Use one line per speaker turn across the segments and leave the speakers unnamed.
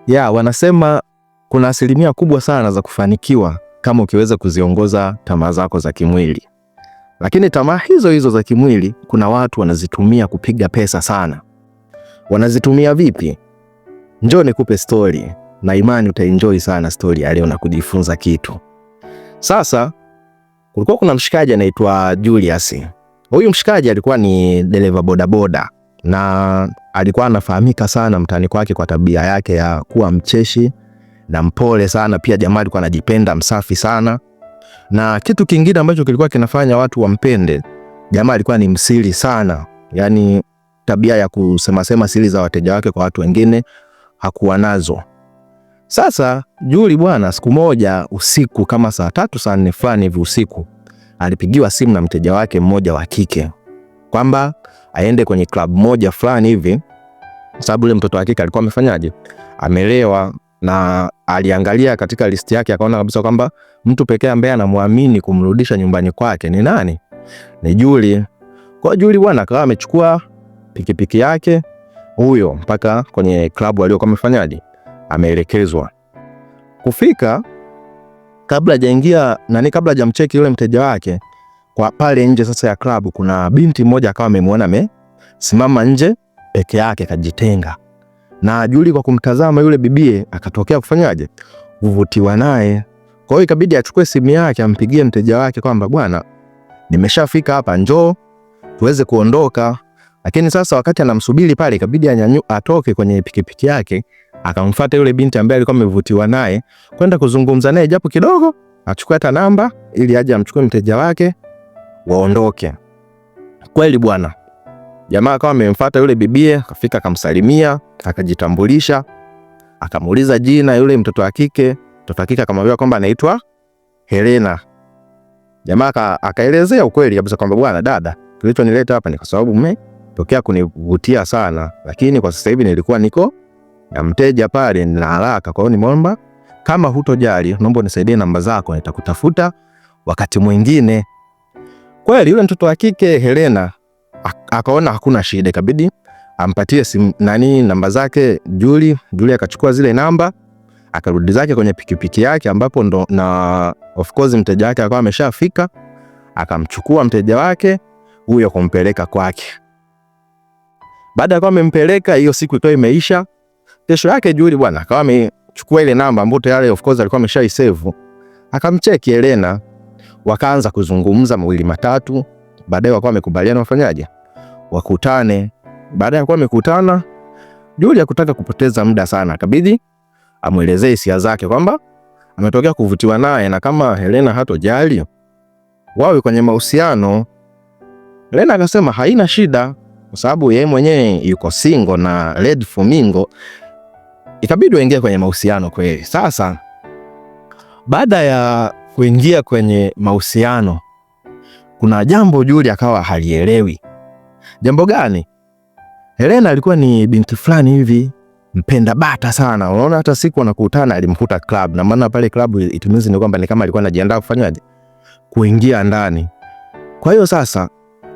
Wanasema kuna asilimia kubwa sana za kufanikiwa kama ukiweza kuziongoza tamaa zako za kimwili. Lakini tamaa hizo hizo za kimwili kuna watu wanazitumia kupiga pesa sana. Wanazitumia vipi? Njoo nikupe story na imani utaenjoy sana story ya leo na kujifunza kitu. Sasa kulikuwa kuna mshikaji anaitwa Julius. Huyu mshikaji alikuwa ni dereva bodaboda na alikuwa anafahamika sana mtaani kwake kwa tabia yake ya kuwa mcheshi na mpole sana. Pia jamaa alikuwa anajipenda, msafi sana. Na kitu kingine ambacho kilikuwa kinafanya watu wampende, jamaa alikuwa ni msiri sana. Yaani tabia ya kusema siri za wateja wake kwa watu wengine hakuwa nazo. Sasa Juli bwana, siku moja usiku kama saa 3 saa 4 fulani hivi usiku, alipigiwa simu na mteja wake mmoja wa kike kwamba aende kwenye club moja fulani hivi, sababu yule mtoto wa kike alikuwa amefanyaje, amelewa. Na aliangalia katika listi yake akaona kabisa kwamba mtu pekee ambaye anamwamini kumrudisha nyumbani kwake ni nani? Ni Juli. Kwa Juli bwana akawa amechukua pikipiki yake huyo mpaka kwenye club aliyokuwa amefanyaje, ameelekezwa. Kufika, kabla hajamcheki yule mteja wake, kwa pale nje sasa ya club kuna binti mmoja akawa amemwona amesimama nje peke yake kajitenga. Na Juli kwa kumtazama yule bibie akatokea kufanyaje, kuvutiwa naye. Kwa hiyo ikabidi achukue simu yake ampigie mteja wake kwamba bwana, nimeshafika hapa, njoo tuweze kuondoka. Lakini sasa wakati anamsubiri pale ikabidi atoke kwenye pikipiki yake akamfuata yule binti ambaye alikuwa amevutiwa naye kwenda kuzungumza naye japo kidogo, achukue hata namba ili aje amchukue mteja wake waondoke. Kweli bwana, jamaa akawa amemfuata yule bibie, akafika akamsalimia, akajitambulisha, akamuuliza jina yule mtoto wa kike. Mtoto wa kike akamwambia kwamba anaitwa Helena. Jamaa akaelezea ukweli kabisa kwamba bwana dada, kilichonileta hapa ni kwa sababu umetokea kunivutia sana, lakini kwa sasa hivi nilikuwa niko na mteja pale na haraka, kwa hiyo nimeomba kama hutojali naomba unisaidie namba zako, nitakutafuta wakati mwingine. Kweli yule mtoto wa kike Helena akaona hakuna shida, ikabidi ampatie namba zake Juli. Juli akachukua zile namba akarudi zake kwenye pikipiki yake, ambapo ndo na of course mteja wake akawa ameshafika. Akamchukua mteja wake huyo kumpeleka kwake. Baada ya kuwa amempeleka, hiyo siku ikawa imeisha. Kesho yake Juli bwana akawa amechukua ile namba ambayo tayari of course alikuwa ameshaisave, akamcheki Helena, wakaanza kuzungumza mawili matatu. Baadaye wakawa wamekubaliana wafanyaje, wakutane. Baada ya kuwa wamekutana, Juli hakutaka kupoteza muda sana, akabidi amuelezee hisia zake kwamba ametokea kuvutiwa naye na kama Helena hatojali wawe kwenye mahusiano. Helena akasema haina shida kwa sababu yeye mwenyewe yuko single na ready for mingle. Ikabidi waingie kwenye mahusiano kweli. Sasa baada ya kuingia kwenye mahusiano, kuna jambo Juli akawa halielewi. Jambo gani? Helena alikuwa ni binti fulani hivi mpenda bata sana. Unaona hata siku wanakutana alimkuta club, na maana pale club itimizi ni kwamba ni kama alikuwa anajiandaa kufanyaje, kuingia ndani. Kwa hiyo sasa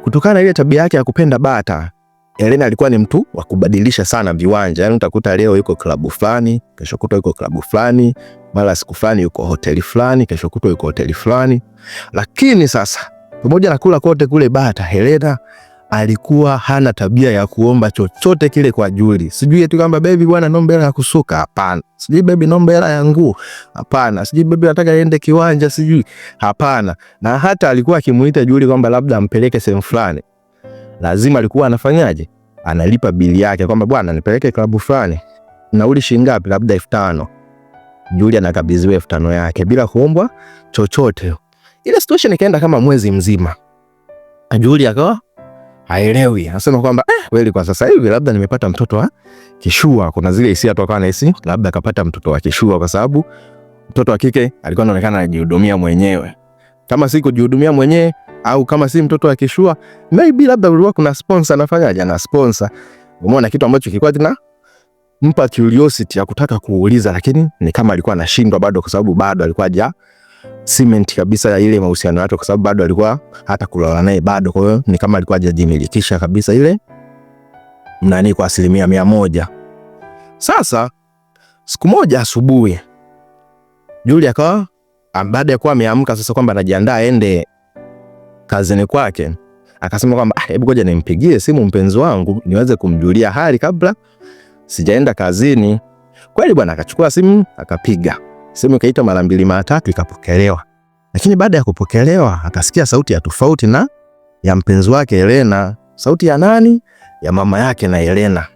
kutokana na ile tabia yake ya kupenda bata, Helena alikuwa ni mtu wa kubadilisha sana viwanja. Yaani utakuta leo yuko club fulani, kesho kutwa yuko club fulani, mara siku fulani yuko hoteli fulani, kesho kutwa yuko hoteli fulani. Lakini sasa pamoja na kula kote kule bata, Helena alikuwa hana tabia ya kuomba chochote kile kwa Juli. Sijui eti kwamba baby bwana naomba hela ya kusuka, hapana. Sijui baby naomba hela ya nguo, hapana. Sijui baby nataka aende kiwanja, sijui, hapana. Na hata alikuwa akimuita Juli kwamba labda ampeleke sehemu fulani, lazima alikuwa anafanyaje, analipa bili yake kwamba bwana nipeleke klabu fulani, nauli shilingi ngapi, labda 5,000. Juli anakabidhiwa 5,000 yake bila kuombwa chochote. Ile situation ikaenda kama mwezi mzima. Juli akawa haelewi, anasema kwamba kweli kwa sasa hivi labda nimepata mtoto wa kishua. Kuna zile hisia tu akawa anahisi labda akapata mtoto wa kishua, kwa sababu mtoto wa kike alikuwa anaonekana anajihudumia mwenyewe. Kama si kujihudumia mwenyewe au kama si mtoto wa kishua, maybe labda ulikuwa kuna sponsor anafanyaje, ana sponsor. Umeona kitu ambacho kilikuwa tena mpa curiosity ya kutaka kuuliza, lakini ni kama alikuwa anashindwa bado, kwa sababu bado alikuwa haja cement kabisa ya ile mahusiano yake, kwa sababu bado alikuwa hata kulala naye bado. Kwa hiyo ni kama alikuwa hajajimilikisha kabisa ile kwa 100%. Sasa Siku moja asubuhi Julia akawa baada ya kuwa ameamka sasa kwamba anajiandaa aende kazini kwake, akasema kwamba hebu ngoja nimpigie simu mpenzi wangu niweze kumjulia hali kabla sijaenda kazini. Kweli bwana, akachukua simu akapiga. Simu ikaita mara 2 mara 3 ikapokelewa. Lakini baada ya kupokelewa akasikia sauti ya tofauti na ya mpenzi wake Helena. Sauti ya nani? Ya mama yake na Helena.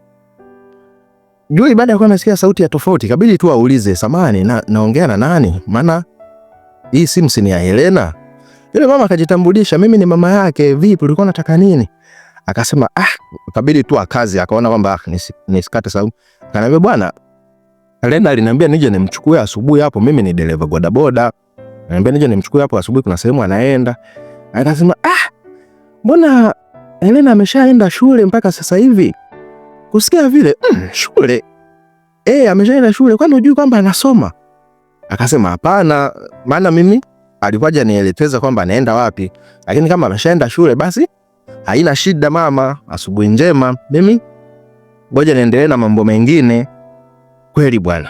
Julia baada ya kuwa amesikia sauti ya tofauti ikabidi tu aulize, samani naongea na nani? Maana hii simu si ya Helena. Yule mama akajitambulisha, mimi ni mama yake, vipi ulikuwa unataka nini? Akasema ikabidi tu akazi, akaona kwamba nisikate sauti. Akaniambia bwana, Helena aliniambia nije nimchukue asubuhi hapo, mimi ni dereva bodaboda. Ananiambia nije nimchukue hapo asubuhi kuna sehemu anaenda. Akasema mbona Helena ameshaenda shule mpaka sasa hivi? Kusikia vile shule. Ameshaenda shule, kwani hujui kwamba anasoma? Akasema hapana, maana mimi alikuwa hajanielekeza kwamba anaenda wapi. Lakini kama ameshaenda shule basi haina shida mama, asubuhi njema. Mimi ngoja niendelee na mambo mengine. Kweli bwana.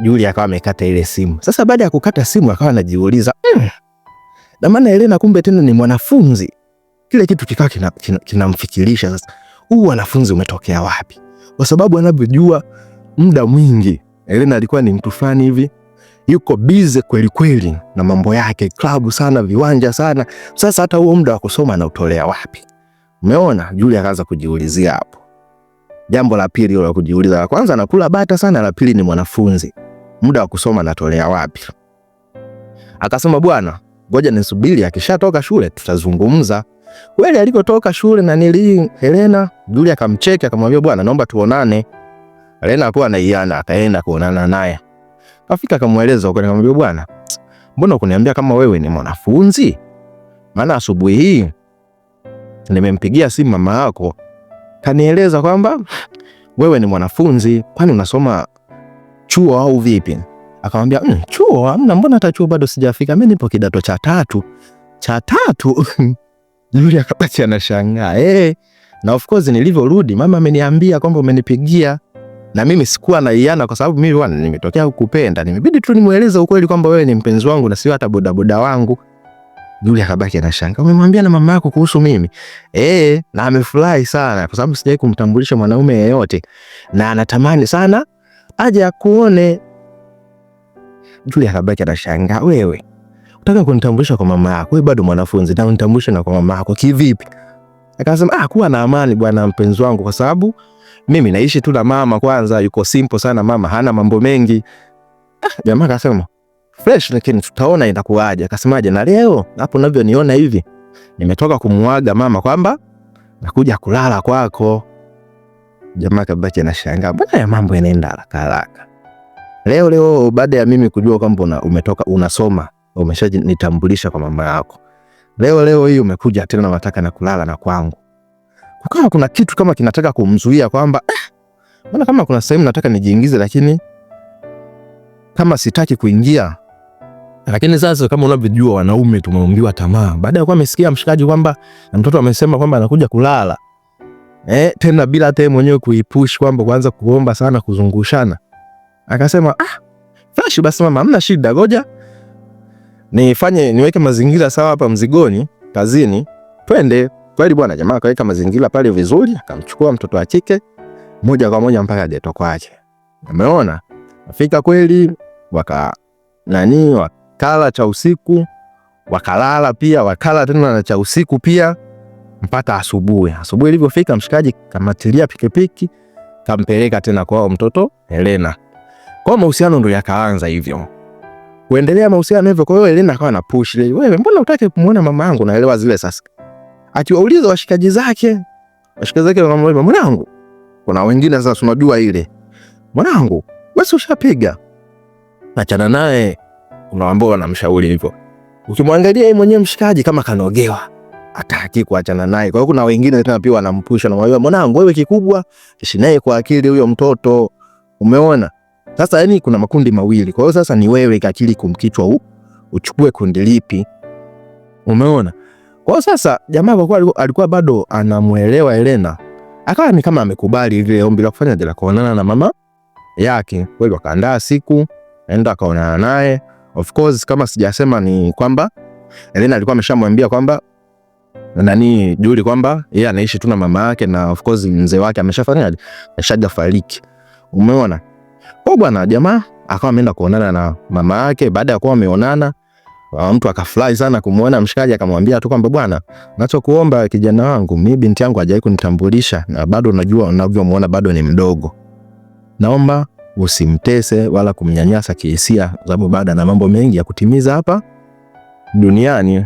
Julia akawa amekata ile simu. Sasa baada ya kukata simu akawa anajiuliza, na maana Helena kumbe tena ni mwanafunzi. Kile kitu kikawa kinamfikirisha sasa. Huu wanafunzi umetokea wapi? Kwa sababu anavyojua muda mwingi Helena alikuwa ni mtu fulani hivi, yuko busy kweli kweli na mambo yake, klabu sana, viwanja sana. Sasa hata huo muda wa kusoma anautolea wapi? Umeona? Julia akaanza kujiulizia hapo. Jambo la pili la kujiuliza, la kwanza anakula bata sana, la pili ni mwanafunzi. Muda wa kusoma anatolea wapi? Akasema bwana, ngoja nisubiri akishatoka shule tutazungumza. Kweli alikotoka shule na Helena, Julia akamcheka akamwambia bwana, naomba tuonane. Helena alikuwa anaiana, akaenda kuonana naye. Afika akamueleza uko, akamwambia bwana, mbona ukuniambia kama wewe ni mwanafunzi? Maana asubuhi hii nimempigia simu mama yako, kanieleza kwamba wewe ni mwanafunzi. Kwani unasoma chuo au vipi? Akamwambia chuo hamna, mbona hata chuo bado sijafika, mimi nipo kidato cha 3. Cha 3? Julia akabaki anashangaa. Na of course nilivyorudi mama ameniambia kwamba umenipigia, na mimi sikuwa naiana kwa sababu mimi bwana nimetokea kukupenda. Nimebidi tu nimueleze ukweli kwamba wewe ni mpenzi wangu na sio hata bodaboda wangu. Julia akabaki anashangaa, umemwambia na mama yako kuhusu mimi? Na amefurahi sana kwa sababu sijai kumtambulisha mwanaume yeyote na anatamani sana aje akuone. Julia akabaki anashangaa, wewe unataka kunitambulisha kwa mama yako? Wewe bado mwanafunzi na unitambulishe na kwa mama yako kivipi? Akasema kuwa na amani bwana mpenzi wangu, kwa sababu mimi naishi tu na mama. Kwanza yuko simple sana mama, hana mambo mengi. Jamaa akasema fresh, lakini tutaona itakuwaje. Akasemaje, na leo hapo unavyoniona hivi nimetoka kumuaga mama kwamba nakuja kulala kwako. Jamaa kabaki anashangaa, mbona ya mambo yanaenda haraka haraka. Leo baada ya mimi kujua kwamba umetoka unasoma, umeshanitambulisha kwa mama yako, leo hii umekuja tena unataka na kulala na kwangu. Kukawa kuna kitu kama kinataka kumzuia kwamba mbona kama kuna sehemu nataka nijiingize, lakini kama sitaki kuingia. Lakini sasa kama unavyojua wanaume tumeumbiwa tamaa. Baada ya kuwa amesikia mshikaji kwamba na mtoto amesema kwamba anakuja kulala, tena bila hata mwenyewe kuipush kwamba kuanza kuomba sana, kuzungushana, akasema fresh basi mama, hamna shida, ngoja niweke mazingira sawa hapa mzigoni kazini, twende. Kweli bwana, jamaa akaweka mazingira pale vizuri, akamchukua mtoto wa kike moja kwa moja mpaka geto kwake. Umeona? Afika kweli wakala cha usiku, wakalala pia, wakala tena na cha usiku pia mpaka asubuhi. Asubuhi ilipofika mshikaji kamatilia pikipiki, kampeleka tena kwao mtoto Helena. Kwa mahusiano ndio yakaanza hivyo. Kuendelea mahusiano hivyo, kwa hiyo Helena akawa na push, wewe mbona hutaki kumuona mama yangu? Naelewa zile sasa. Akiwauliza washikaji zake wanamwambia, mwanangu, kuna wengine sasa tunajua ile, mwanangu wewe ushapiga, achana naye. Unaambia wanamshauri hivyo. Ukimwangalia yeye mwenyewe mshikaji kama kanogewa, hataki kuachana naye. Kwa hiyo kuna wengine tena pia wanampusha na wanamwambia, mwanangu wewe kikubwa ishi naye kwa akili huyo mtoto. Umeona? Sasa yani kuna makundi mawili. Kwa hiyo sasa ni wewe akili kumkichwa uchukue kundi lipi. Umeona? Kwa sasa jamaa kwa kuwa alikuwa bado anamuelewa Helena, akawa ni kama amekubali ile ombi la kufanya la kuonana na mama yake. Kweli wakaandaa siku, aenda akaonana naye. Of course kama sijasema ni kwamba Helena alikuwa ameshamwambia kwamba Julie kwamba yeye anaishi tu na mama yake, na of course mzee wake ameshafariki. Umeona? Kwa bwana jamaa akawa ameenda kuonana na mama yake. Baada ya kuwa wameonana, mtu akafurahi sana kumuona mshikaji, akamwambia tu kwamba bwana, nachokuomba kijana wangu, mimi binti yangu hajawahi kunitambulisha na bado najua unavyomuona bado ni mdogo. Naomba usimtese wala kumnyanyasa kihisia, sababu baada na mambo mengi ya kutimiza hapa duniani.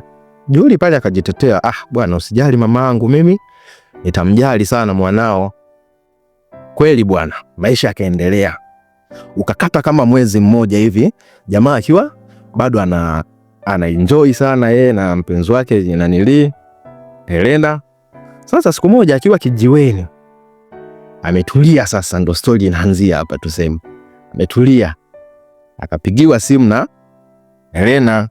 Julie pale akajitetea, bwana usijali mamangu, mimi nitamjali sana mwanao. Kweli bwana, maisha yakaendelea. Ukakata kama mwezi mmoja hivi, jamaa akiwa bado ana enjoy sana yeye na mpenzi wake Helena. Sasa siku moja akiwa kijiweni ametulia, sasa ndo story inaanzia hapa tuseme. Ametulia, akapigiwa simu na Helena.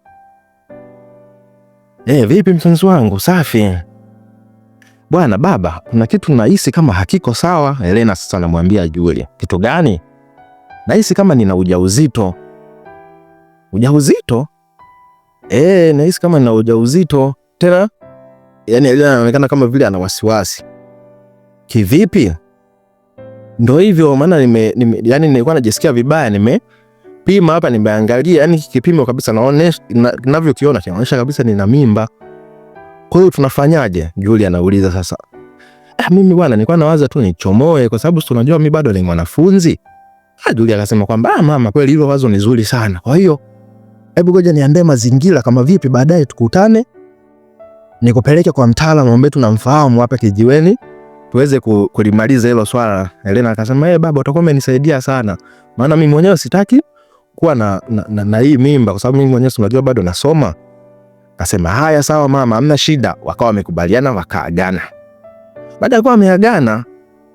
Vipi mpenzi wangu? Safi. Bwana baba, kuna kitu nahisi kama hakiko sawa. Helena sasa anamwambia Julie, kitu gani? Nahisi kama nina ujauzito. Ujauzito? Nahisi kama nina ujauzito. Tena yani Helena anaonekana kama vile ana wasiwasi. Kivipi? Ndio hivyo, maana yani nilikuwa najisikia vibaya, nimepima hapa, nimeangalia, yani kipimo kabisa naonesha, ninavyokiona kinaonyesha kabisa nina mimba. Kwa hiyo tunafanyaje? Julie anauliza sasa. Mimi bwana nilikuwa nawaza tu nichomoe kwa sababu tunajua mimi bado ni mwanafunzi. Julie akasema kwamba mama, kweli hilo wazo ni zuri sana. Kwa hiyo hebu ngoja niandae mazingira, kama vipi baadaye tukutane nikupeleke kwa mtaalamu ambaye tunamfahamu hapa kijiweni tuweze kulimaliza hilo swala. Helena akasema baba, utakuwa umenisaidia sana, maana mimi mwenyewe sitaki kuwa na hii mimba kwa sababu mimi mwenyewe tunajua bado nasoma. Akasema haya sawa mama, hamna shida. Wakawa wamekubaliana, wakaagana. Baada ya kuwa wameagana,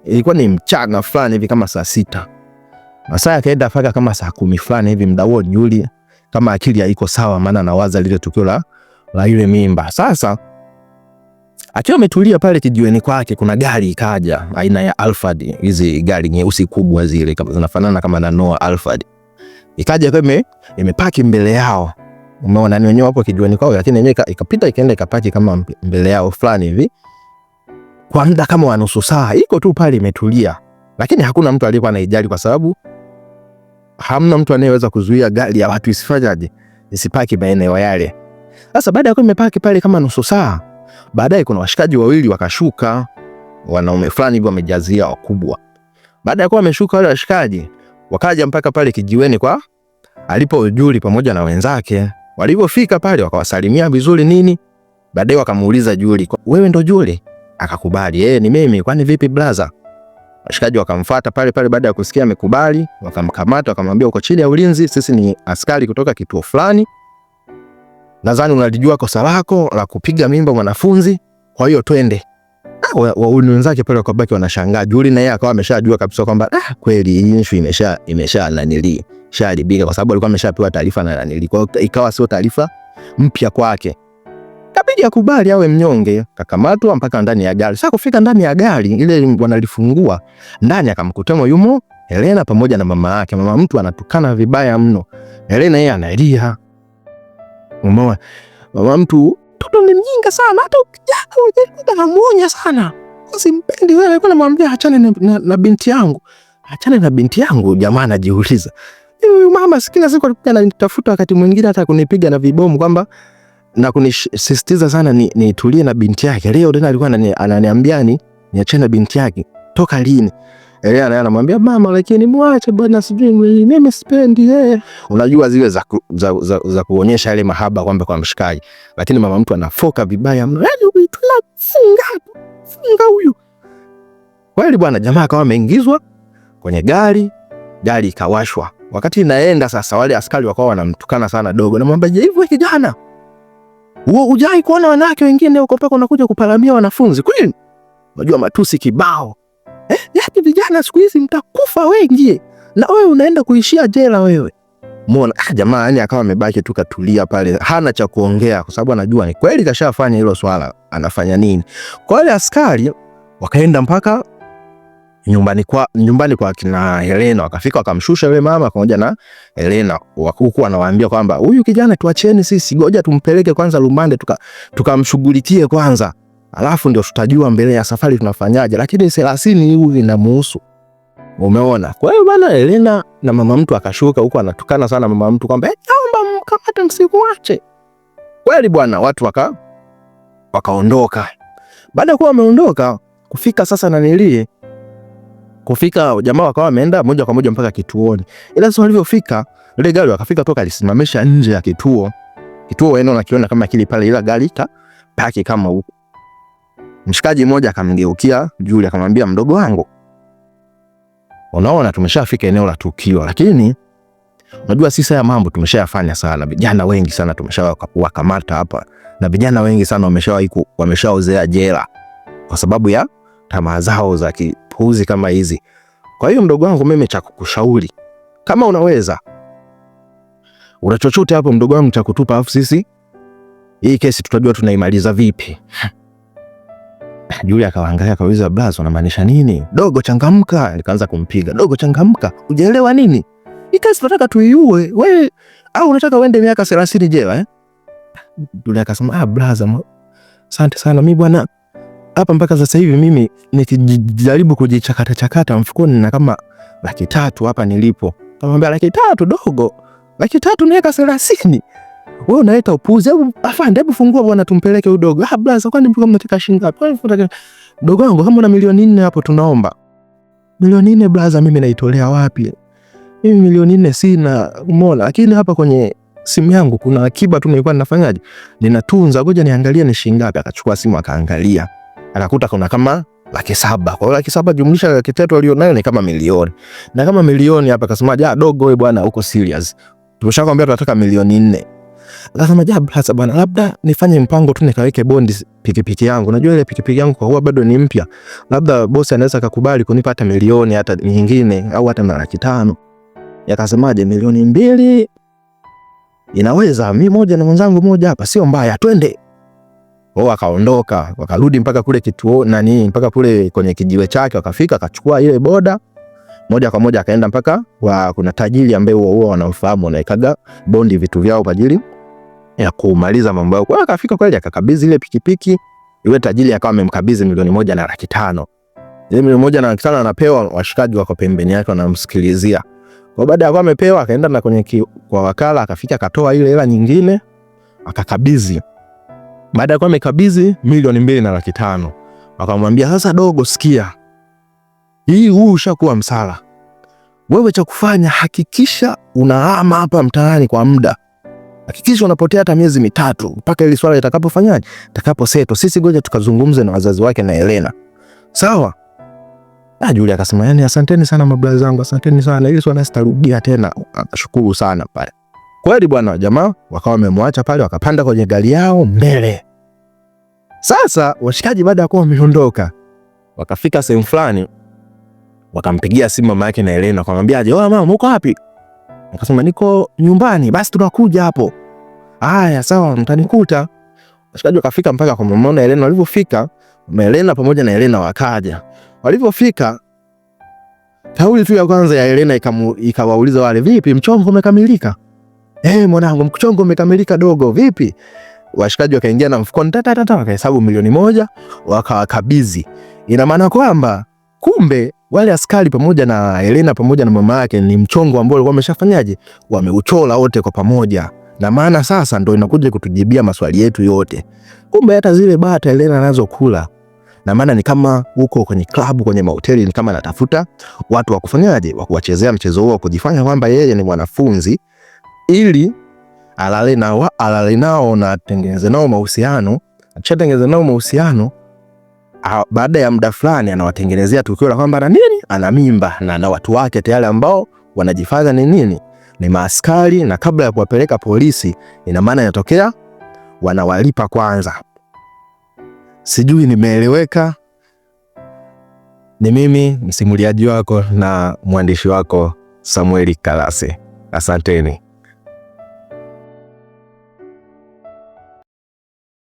ilikuwa ni mchana fulani hivi kama saa 6. Masaa yakaenda mpaka kama saa 10 fulani hivi. Muda huo Julie kama akili haiko sawa, maana anawaza lile tukio la ile mimba. Sasa akiwa ametulia pale kijiweni kwake, kuna gari ikaja aina ya Alphard, hizi gari nyeusi kubwa zile kama zinafanana kama na Noah Alphard. Ikaja kama imepaki mbele yao. Umeona ni wenyewe hapo kijiweni kwao, lakini yenyewe ikapita ikaenda ikapaki kama mbele yao fulani hivi. Kwa muda kama wa nusu saa iko tu pale imetulia, lakini hakuna mtu aliyekuwa anaijali kwa sababu hamna mtu anayeweza kuzuia gari ya watu isifanyaje, isipaki maeneo yale. Sasa baada ya kuwa imepaki pale kama nusu saa, baadaye kuna washikaji wawili wakashuka, wanaume fulani hivi wamejazia wakubwa. Baada ya kuwa wameshuka wale washikaji, wakaja mpaka pale kijiweni kwa alipo Julie pamoja na wenzake. Walipofika pale wakawasalimia vizuri nini. Baadaye wakamuuliza Julie, wewe ndo Julie? Akakubali, ni mimi. Kwani vipi brother? Washikaji wakamfuata pale pale, baada ya kusikia amekubali, wakamkamata wakamwambia uko chini ya ulinzi, sisi ni askari kutoka kituo fulani. Nadhani unalijua kosa lako la kupiga mimba mwanafunzi, kwa hiyo twende. Wauni wenzake pale wakabaki wanashangaa. Julie na yeye akawa ameshajua kabisa kwamba kweli hii issue imeshaharibika kwa sababu alikuwa ameshapewa taarifa na nanili. Kwa hiyo ikawa sio taarifa mpya kwake. Kabidi akubali awe mnyonge, kakamatwa mpaka ndani ya gari. Sasa kufika ndani ya gari ile wanalifungua, ndani akamkutamo yumo Helena pamoja na mama yake. Mama mtu anatukana vibaya mno. Helena yeye analia. Umeona? Mama mtu toto ni mjinga sana, hata ukijana anamuonya sana. Usimpendi wewe, kwa namwambia achane na binti yangu. Achane na binti yangu, jamaa anajiuliza. Huyu mama sikila siku alikuwa ananitafuta wakati mwingine hata kunipiga na vibomu kwamba na kunisisitiza sana nitulie na binti yake. Leo tena alikuwa ananiambia niachane na binti yake. Toka lini? Naye anamwambia mama, lakini muache bwana, sijui mimi sipendi yeye. Unajua zile za kuonyesha ile mahaba kwamba kwa mshikaji. Lakini mama mtu anafoka vibaya mno. Yaani funga huyu. Kweli bwana, jamaa akawa ameingizwa kwenye gari ikawashwa. Wakati inaenda sasa, wale askari wakawa wanamtukana sana dogo. Namwambia hivyo kijana, wewe hujai kuona wanawake wengine huko paka unakuja kuparamia wanafunzi kweli? Unajua matusi kibao. Yaani vijana siku hizi mtakufa wengi. Na wewe unaenda kuishia jela wewe. Muona jamaa yani akawa amebaki tu katulia pale, hana cha kuongea kwa sababu anajua ni kweli kashafanya hilo swala, anafanya nini. Kwa wale askari wakaenda mpaka nyumbani kwa kina Helena. Wakafika wakamshusha yule mama pamoja na Helena, huku anawaambia kwamba huyu kijana tuacheni sisi, ngoja tumpeleke kwanza rumande tukamshughulikie kwanza, alafu ndio tutajua mbele ya safari tunafanyaje, lakini 30 huyu inamuhusu. Umeona? Kwa hiyo bana, Helena na mama mtu akashuka huko anatukana sana mama mtu kwamba naomba mkamate msimuache. Kweli bwana, watu wakaondoka. Baada ya kuwa wameondoka, kufika sasa jamaa wakawa wameenda moja kwa moja mpaka kituoni. Ila sasa walivyofika, ile gari wakafika toka alisimamisha nje ya kituo wao nakiona kama kile pale, ila gari paki kama huko. Mshikaji mmoja akamgeukia Julia akamwambia, mdogo wangu, unaona tumeshafika eneo la tukio, lakini unajua sisi haya mambo tumeshayafanya sana. Vijana wengi sana tumeshawakamata hapa, na vijana wengi sana wameshaozea jela kwa sababu ya tamaa zao za kipuuzi kama hizi. Kwa hiyo mdogo wangu, mimi cha kukushauri, kama unaweza una chochote hapo mdogo wangu cha kutupa, afu sisi hii kesi tutajua tunaimaliza vipi. Julia akaangalia akauliza, blazo unamaanisha nini? Dogo changamka. Nikaanza kumpiga, dogo changamka, hujaelewa nini? Hii kesi tunataka tuiue wewe, au unataka uende miaka 30 jela Julia akasema, blaza, asante sana, mimi bwana hapa mpaka sasa hivi mimi nikijaribu kujichakata mfukoni na kama 300,000 hapa nilipo. Kamwambia 300,000 dogo, 300,000 miaka 30. Wewe unaleta upuzi. Afande, hebu fungua bwana tumpeleke udogo. Blaza, kwani mko mnataka shilingi ngapi? Dogo wangu, kama una milioni 4 hapo tunaomba. Milioni 4 blaza, mimi naitolea wapi? Mimi milioni 4 sina, umeona? Lakini hapa kwenye simu yangu kuna akiba tu nilikuwa ninafanyaje? Ninatunza, ngoja niangalie ni shilingi ngapi. Akachukua simu akaangalia. Akakuta kuna kama 700,000. Kwa hiyo 700,000 jumlisha 300,000 alionayo ni kama milioni. Na kama milioni hapa akasema, dogo wewe bwana uko serious. Tumeshakwambia tunataka milioni 4. Akasema, blaza bwana, labda nifanye mpango tu nikaweke bondi pikipiki yangu. Unajua ile pikipiki yangu kwa huwa bado ni mpya. Labda bosi anaweza kukubali kunipa hata milioni hata nyingine au hata na 500,000. Yakasemaje, milioni 2 inaweza, mimi moja na mwenzangu moja hapa, sio mbaya, twende. Akaondoka, wakarudi mpaka kule kituo mpaka kule kwenye kijiwe chake. Wakafika akachukua ile boda moja kwa moja akaenda mpaka kuna tajiri ambaye huwa wanamfahamu, anaikaga bondi vitu vyao kwa ajili ya kumaliza mambo yao. Kwa hiyo akafika kweli akakabidhi ile pikipiki, yule tajiri akawa amemkabidhi milioni 1,500,000. Ile milioni 1,500,000 anapewa, washikaji wako pembeni yake wanamsikilizia. Kwa baada ya kuwa amepewa, akaenda na kwa wakala, akafika akatoa ile hela nyingine akakabidhi. Baada ya kuwa amekabidhi milioni 2,500,000, wakamwambia, sasa dogo, sikia, huu ushakuwa msala. Wewe cha kufanya, hakikisha unahama hapa mtaani kwa muda. Hakikisha unapotea hata miezi 3 mpaka ile swala litakapofanyaje? Litakaposeto. Sisi ngoja tukazungumze na wazazi wake na Helena. Sawa? Julia akasema, yani asanteni sana mablaza zangu, asanteni sana. Ile swala sitarudia tena. Akashukuru sana pale. Kweli bwana, jamaa wakawa wamemwacha pale, wakapanda kwenye gari yao mbele. Sasa washikaji baada ya kuwa wameondoka, wakafika sehemu fulani, wakampigia simu mama yake na Helena, akamwambia, mama uko wapi? Akasema, niko nyumbani. Basi tunakuja hapo. Haya sawa, mtanikuta. Washikaji wakafika mpaka kwa mama na Helena. Walipofika, Helena pamoja na Helena wakaja. Walipofika, kauli tu ya kwanza ya Helena ikawauliza wale, vipi mchongo umekamilika? Mwanangu, mchongo umekamilika dogo, vipi? Washikaji wakaingia na mfukoni wakahesabu milioni 1 wakawakabidhi. Ina maana kwamba kumbe wale askari pamoja na Helena pamoja na mama yake ni mchongo ambao walikuwa wameshafanyaje, wameuchola wote kwa pamoja. Na maana sasa ndio inakuja kutujibia maswali yetu yote. Kumbe hata zile bata Helena anazokula, na maana ni kama huko kwenye klabu, kwenye mahoteli, ni kama anatafuta watu wa kufanyaje, wa kuwachezea mchezo huo, kujifanya kwamba yeye ni mwanafunzi ili alale nao na atengeneze nao mahusiano. Akishatengeneza nao mahusiano, baada ya muda fulani anawatengenezea tukio la kwamba ana mimba na watu wake tayari ambao wanajifanya ni maaskari, na kabla ya kuwapeleka polisi, ina maana inatokea wanawalipa kwanza. Sijui nimeeleweka? Ni mimi msimuliaji wako na mwandishi wako Samuel Kalase. Asanteni.